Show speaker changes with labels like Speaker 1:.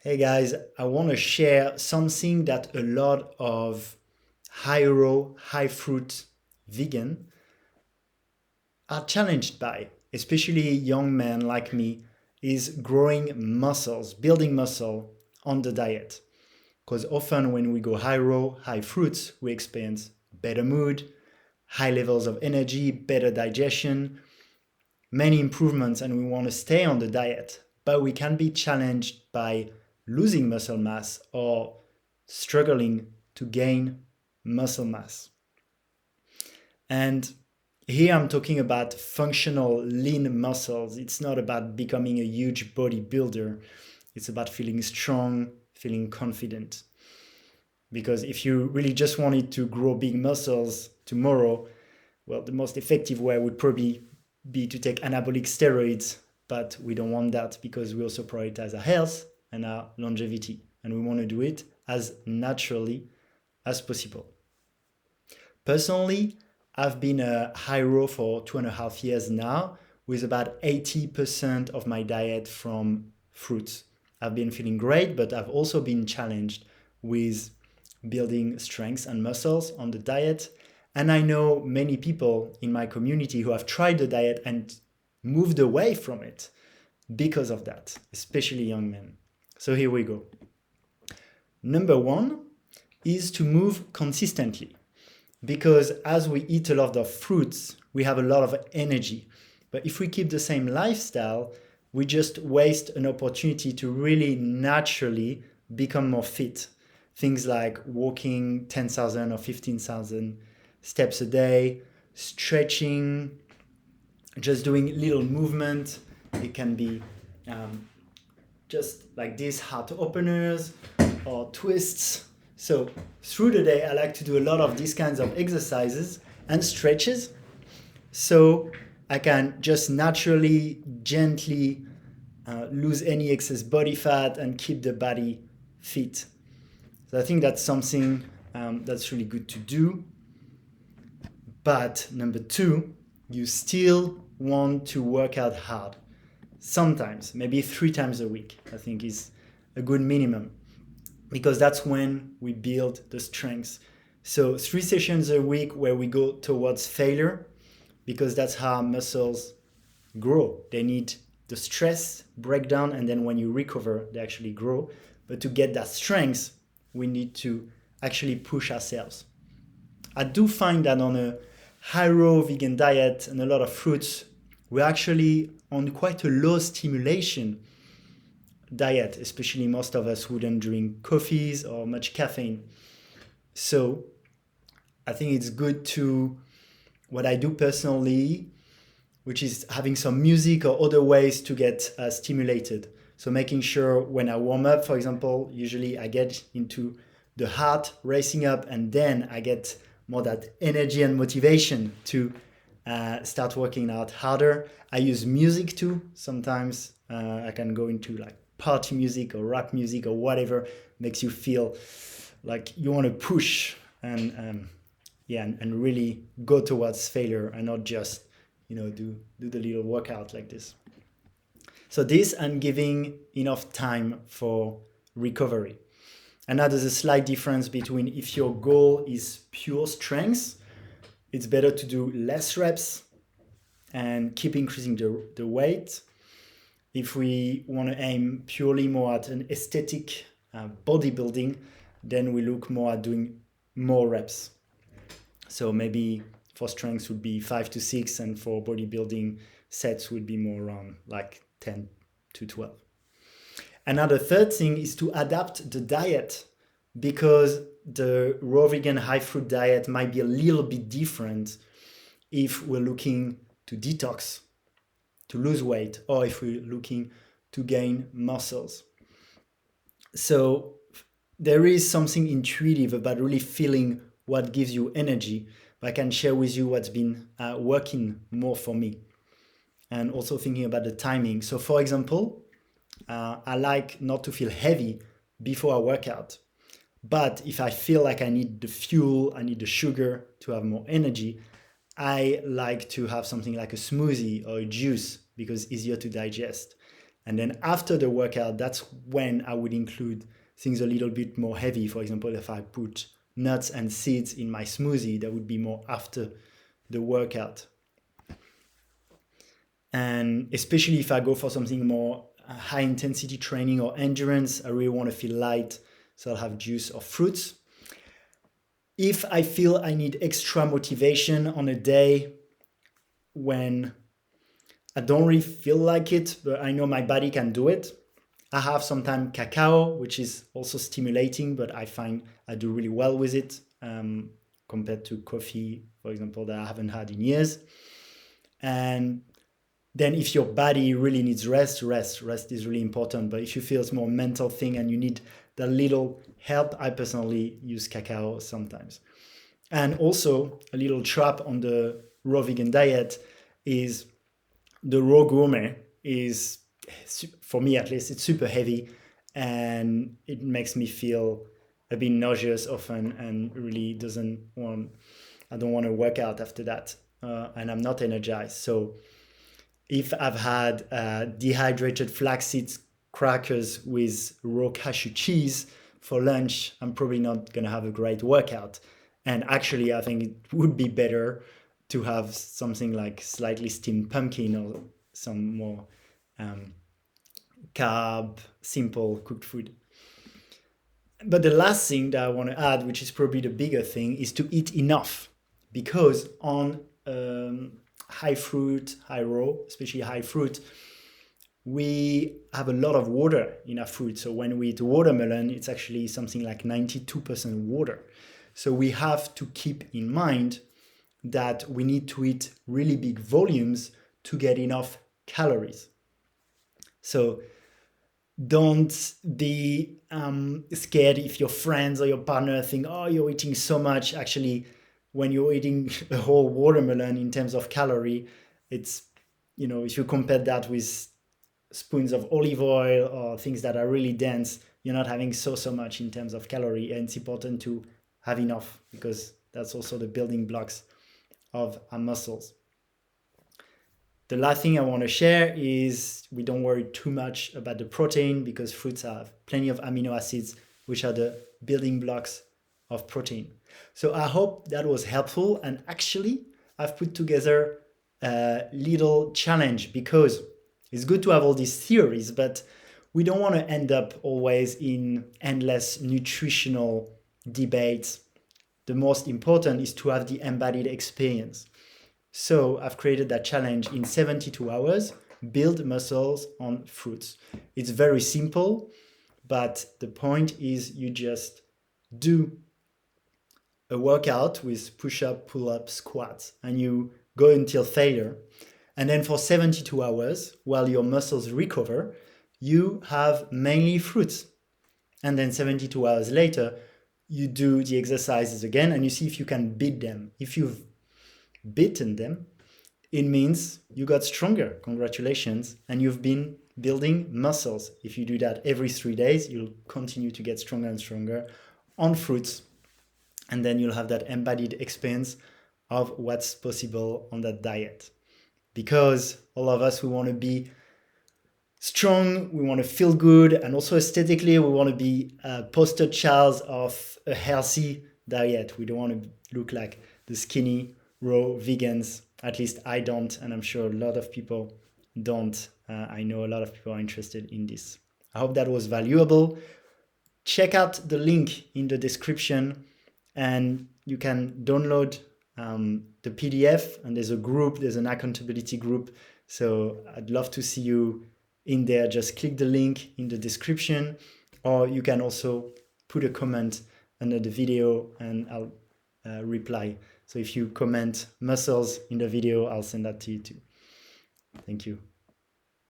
Speaker 1: Hey guys, I want to share something that a lot of high raw, high fruit vegan are challenged by, especially young men like me, is growing muscles, building muscle on the diet. Because often when we go high raw, high fruits, we experience better mood, high levels of energy, better digestion, many improvements, and we want to stay on the diet. But we can be challenged by losing muscle mass or struggling to gain muscle mass. And here I'm talking about functional lean muscles. It's not about becoming a huge bodybuilder. It's about feeling strong, feeling confident. Because if you really just wanted to grow big muscles tomorrow, well, the most effective way would probably be to take anabolic steroids, but we don't want that because we also prioritize our health and our longevity, and we want to do it as naturally as possible. Personally, I've been a high raw for 2.5 years now, with about 80% of my diet from fruits. I've been feeling great, but I've also been challenged with building strength and muscles on the diet. And I know many people in my community who have tried the diet and moved away from it because of that, especially young men. So here we go. Number one is to move consistently, because as we eat a lot of fruits, we have a lot of energy. But if we keep the same lifestyle, we just waste an opportunity to really naturally become more fit. Things like walking 10,000 or 15,000 steps a day, stretching, just doing little movement. It can be just like these heart openers or twists. So through the day, I like to do a lot of these kinds of exercises and stretches, so I can just naturally, gently lose any excess body fat and keep the body fit. So I think that's something that's really good to do. But number two, you still want to work out hard. Sometimes, maybe 3 times a week, I think is a good minimum, because that's when we build the strength. So 3 sessions a week where we go towards failure, because that's how muscles grow. They need the stress breakdown, and then when you recover, they actually grow. But to get that strength, we need to actually push ourselves. I do find that on a high raw vegan diet and a lot of fruits, we're actually on quite a low stimulation diet, especially most of us wouldn't drink coffees or much caffeine. So I think it's good to, what I do personally, which is having some music or other ways to get stimulated. So making sure when I warm up, for example, usually I get into the heart racing up, and then I get more that energy and motivation to start working out harder. I use music too. Sometimes I can go into like party music or rap music or whatever makes you feel like you want to push and really go towards failure, and not just do the little workout like this. So this, and giving enough time for recovery. And now there's a slight difference between, if your goal is pure strength, it's better to do less reps and keep increasing the weight. If we want to aim purely more at an aesthetic bodybuilding, then we look more at doing more reps. So maybe for strength would be 5 to 6, and for bodybuilding sets would be more around like 10 to 12. Another third thing is to adapt the diet, because the raw vegan high fruit diet might be a little bit different if we're looking to detox, to lose weight, or if we're looking to gain muscles. So there is something intuitive about really feeling what gives you energy. But I can share with you what's been working more for me, and also thinking about the timing. So for example, I like not to feel heavy before I work out. But if I feel like I need the fuel, I need the sugar to have more energy, I like to have something like a smoothie or a juice, because it's easier to digest. And then after the workout, that's when I would include things a little bit more heavy. For example, if I put nuts and seeds in my smoothie, that would be more after the workout. And especially if I go for something more high intensity training or endurance, I really want to feel light, so I'll have juice or fruits. If I feel I need extra motivation on a day when I don't really feel like it, but I know my body can do it, I have sometimes cacao, which is also stimulating, but I find I do really well with it compared to coffee, for example, that I haven't had in years. And then if your body really needs rest is really important. But if you feel it's more mental thing and you need that little help, I personally use cacao sometimes. And also a little trap on the raw vegan diet is the raw gourmet is, for me at least, it's super heavy and it makes me feel a bit nauseous often and really I don't want to work out after that and I'm not energized. So if I've had dehydrated flaxseed crackers with raw cashew cheese for lunch, I'm probably not going to have a great workout. And actually, I think it would be better to have something like slightly steamed pumpkin or some more carb, simple cooked food. But the last thing that I want to add, which is probably the bigger thing, is to eat enough. Because on high fruit, high raw, especially high fruit, we have a lot of water in our food. So when we eat watermelon, it's actually something like 92% water. So we have to keep in mind that we need to eat really big volumes to get enough calories. So don't be scared if your friends or your partner think, oh, you're eating so much. Actually, when you're eating a whole watermelon in terms of calorie, it's, if you compare that with spoons of olive oil or things that are really dense, you're not having so much in terms of calorie. And it's important to have enough because that's also the building blocks of our muscles. The last thing I want to share is we don't worry too much about the protein because fruits have plenty of amino acids, which are the building blocks of protein. So I hope that was helpful. And actually, I've put together a little challenge because it's good to have all these theories, but we don't want to end up always in endless nutritional debates. The most important is to have the embodied experience. So I've created that challenge in 72 hours, build muscles on fruits. It's very simple, but the point is you just do a workout with push-up, pull-up, squats, and you go until failure. And then for 72 hours, while your muscles recover, you have mainly fruits. And then 72 hours later, you do the exercises again and you see if you can beat them. If you've beaten them, it means you got stronger. Congratulations. And you've been building muscles. If you do that every 3 days, you'll continue to get stronger and stronger on fruits. And then you'll have that embodied experience of what's possible on that diet. Because all of us, we want to be strong, we want to feel good, and also aesthetically, we want to be poster child of a healthy diet. We don't want to look like the skinny, raw vegans. At least I don't, and I'm sure a lot of people don't. I know a lot of people are interested in this. I hope that was valuable. Check out the link in the description, and you can download the PDF, and there's an accountability group. So I'd love to see you in there. Just click the link in the description, or you can also put a comment under the video and I'll reply. So if you comment muscles in the video, I'll send that to you too. Thank you.